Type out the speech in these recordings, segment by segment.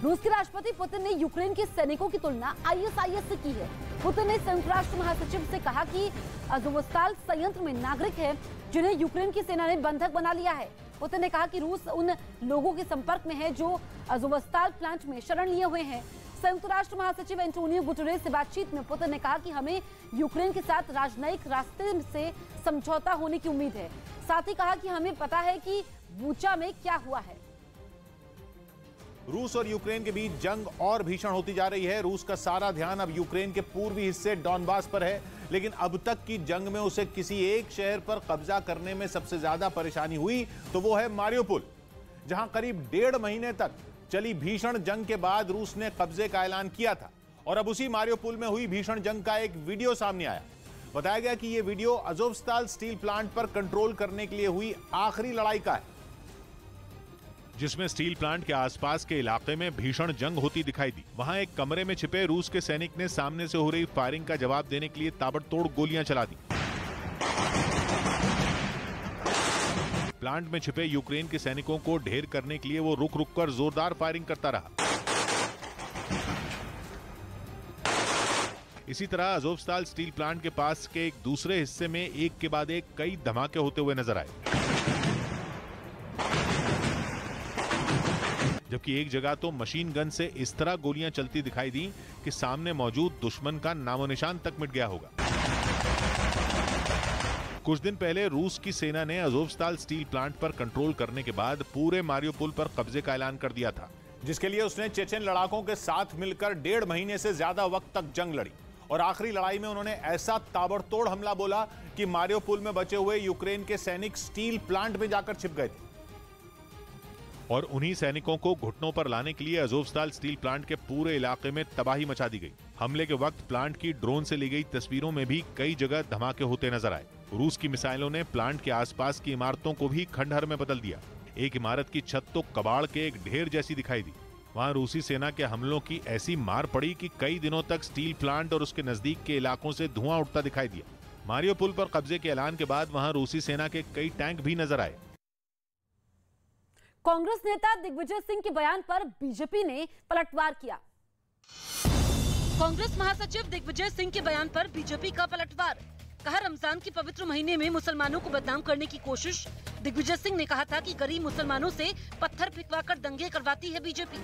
रूस के राष्ट्रपति पुतिन ने यूक्रेन के सैनिकों की तुलना आईएसआईएस से की है। पुतिन ने संयुक्त राष्ट्र महासचिव से कहा कि अज़ोवस्ताल संयंत्र में नागरिक हैं जिन्हें यूक्रेन की सेना ने बंधक बना लिया है। पुतिन ने कहा कि रूस उन लोगों के संपर्क में है जो अज़ोवस्ताल प्लांट में शरण लिए हुए हैं। संयुक्त राष्ट्र महासचिव एंटोनियो गुटेरेस से बातचीत में पुतिन ने कहा कि हमें यूक्रेन के साथ राजनयिक रास्ते से समझौता होने की उम्मीद है। साथ ही कहा कि हमें पता है कि बूचा में क्या हुआ है। रूस और यूक्रेन के बीच जंग और भीषण होती जा रही है। रूस का सारा ध्यान अब यूक्रेन के पूर्वी हिस्से डॉनबास पर है, लेकिन अब तक की जंग में उसे किसी एक शहर पर कब्जा करने में सबसे ज्यादा परेशानी हुई तो वो है मारियोपोल, जहां करीब 1.5 महीने तक चली भीषण जंग के बाद रूस ने कब्जे का ऐलान किया था। और अब उसी मारियोपोल में हुई भीषण जंग का एक वीडियो सामने आया। बताया गया कि यह वीडियो अज़ोवस्ताल स्टील प्लांट पर कंट्रोल करने के लिए हुई आखिरी लड़ाई का है, जिसमें स्टील प्लांट के आसपास के इलाके में भीषण जंग होती दिखाई दी। वहां एक कमरे में छिपे रूस के सैनिक ने सामने से हो रही फायरिंग का जवाब देने के लिए ताबड़तोड़ गोलियां चला दी। प्लांट में छिपे यूक्रेन के सैनिकों को ढेर करने के लिए वो रुक रुक कर जोरदार फायरिंग करता रहा। इसी तरह अज़ोवस्ताल स्टील प्लांट के पास के एक दूसरे हिस्से में एक के बाद एक कई धमाके होते हुए नजर आए, जबकि एक जगह तो मशीन गन से इस तरह गोलियां चलती दिखाई दी कि सामने मौजूद दुश्मन का नामो निशान तक मिट गया होगा। कुछ दिन पहले रूस की सेना ने अज़ोवस्ताल स्टील प्लांट पर कंट्रोल करने के बाद पूरे मारियोपोल पर कब्जे का ऐलान कर दिया था, जिसके लिए उसने चेचेन लड़ाकों के साथ मिलकर 1.5 महीने से ज्यादा वक्त तक जंग लड़ी। और आखिरी लड़ाई में उन्होंने ऐसा ताबड़तोड़ हमला बोला कि मारियोपोल में बचे हुए यूक्रेन के सैनिक स्टील प्लांट में जाकर छिप गए थे। और उन्हीं सैनिकों को घुटनों पर लाने के लिए अज़ोवस्ताल स्टील प्लांट के पूरे इलाके में तबाही मचा दी गई। हमले के वक्त प्लांट की ड्रोन से ली गई तस्वीरों में भी कई जगह धमाके होते नजर आए। रूस की मिसाइलों ने प्लांट के आसपास की इमारतों को भी खंडहर में बदल दिया। एक इमारत की छत तो कबाड़ के एक ढेर जैसी दिखाई दी। वहां रूसी सेना के हमलों की ऐसी मार पड़ी कि कई दिनों तक स्टील प्लांट और उसके नजदीक के इलाकों से धुआं उठता दिखाई दिया। मारियोपोल पर कब्जे के ऐलान के बाद वहां रूसी सेना के कई टैंक भी नजर आए। कांग्रेस नेता दिग्विजय सिंह के बयान पर बीजेपी ने पलटवार किया। कांग्रेस महासचिव दिग्विजय सिंह के बयान पर बीजेपी का पलटवार। कहा, रमजान के पवित्र महीने में मुसलमानों को बदनाम करने की कोशिश। दिग्विजय सिंह ने कहा था कि गरीब मुसलमानों से पत्थर फिकवाकर दंगे करवाती है बीजेपी।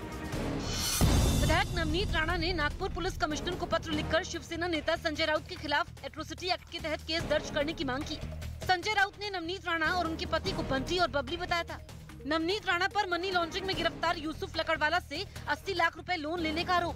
विधायक नवनीत राणा ने नागपुर पुलिस कमिश्नर को पत्र लिखकर शिवसेना नेता संजय राउत के खिलाफ एट्रोसिटी एक्ट के तहत केस दर्ज करने की मांग की। संजय राउत ने नवनीत राणा और उनके पति को बंटी और बबली बताया था। नवनीत राणा पर मनी लॉन्ड्रिंग में गिरफ्तार यूसुफ लकड़वाला से 80 लाख रुपए लोन लेने का आरोप।